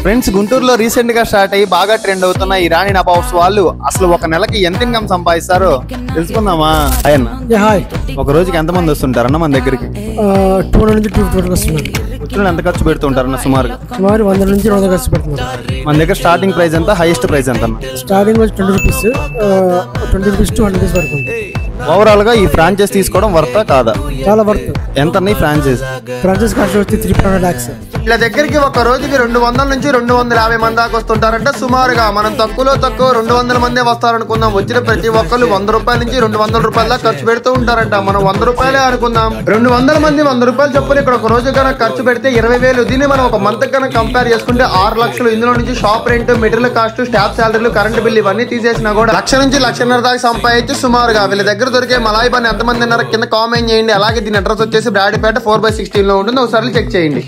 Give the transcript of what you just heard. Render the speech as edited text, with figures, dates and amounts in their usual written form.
Friends, గుంటూరులో recent గా start అయ్యి బాగా ట్రెండ్ అవుతున్న ఈ రాణి నవాబ్స్ వాళ్ళు అసలు ఒక నెలకి ఎంత ఇన్కమ్ సంపాదిస్తారో తెలుసుకుందామా? ఒక రోజుకి ఎంత మంది వస్తుంటారన్న మన దగ్గరికి? 200 నుంచి 250 వస్తున్నారు. వచ్చిన ఎంత ఖర్చు పెడుతుంటారన్న? సుమారు 100 నుంచి 100 ఖర్చు పెడుతున్నారు. మన దగ్గర స్టార్టింగ్ ప్రైస్ ఎంత, హైయెస్ట్ ప్రైస్ ఎంత? స్టార్టింగ్ వచ్చి 20 రూపీస్, 20 రూపీస్ టు 100 రూపీస్ వరకు. ఓవరాల్ గా ఈ ఫ్రాంచైజ్ తీసుకోవడం వర్తా కాదా? చాలా వర్త్. ఎంత ఈ ఫ్రాంచైజ్ కాస్ట్ వచ్చి 300 lakhs. ఇలా దగ్గరికి ఒక రోజుకి 200 నుంచి 250 మంది దాకా వస్తుంటారంటే సుమారుగా మనం తక్కువ 200 మందే వస్తారనుకుందాం. వచ్చిన ప్రతి ఒక్కరు 100 రూపాయల నుంచి 200 రూపాయల దాకా ఖర్చు పెడుతూ ఉంటారంట. మనం 100 రూపాయలే అనుకుందాం. 200 మంది 100 రూపాయలు చొప్పున ఇక్కడ ఒక రోజు కనుక ఖర్చు పెడితే 20,000. దీన్ని మనం ఒక మంత్ కనుక కంపేర్ చేసుకుంటే 6 లక్షలు. ఇందులో నుంచి shop rent, material cost, staff శాలరీలు, కరెంట్ బిల్ ఇవన్నీ తీసేసినా కూడా 1 నుంచి 1.5 దాకా సంపాదించి సుమారుగా వీళ్ళ దగ్గర దొరికే మలాయి బన్ ఎంతమంది ఉన్నారో కింద కామెంట్ చేయండి. అలాగే దీని అడ్రస్ వచ్చేసి బ్రాడీపేట 4/16 లో ఉంటుంది. ఒకసారి చెక్ చేయండి.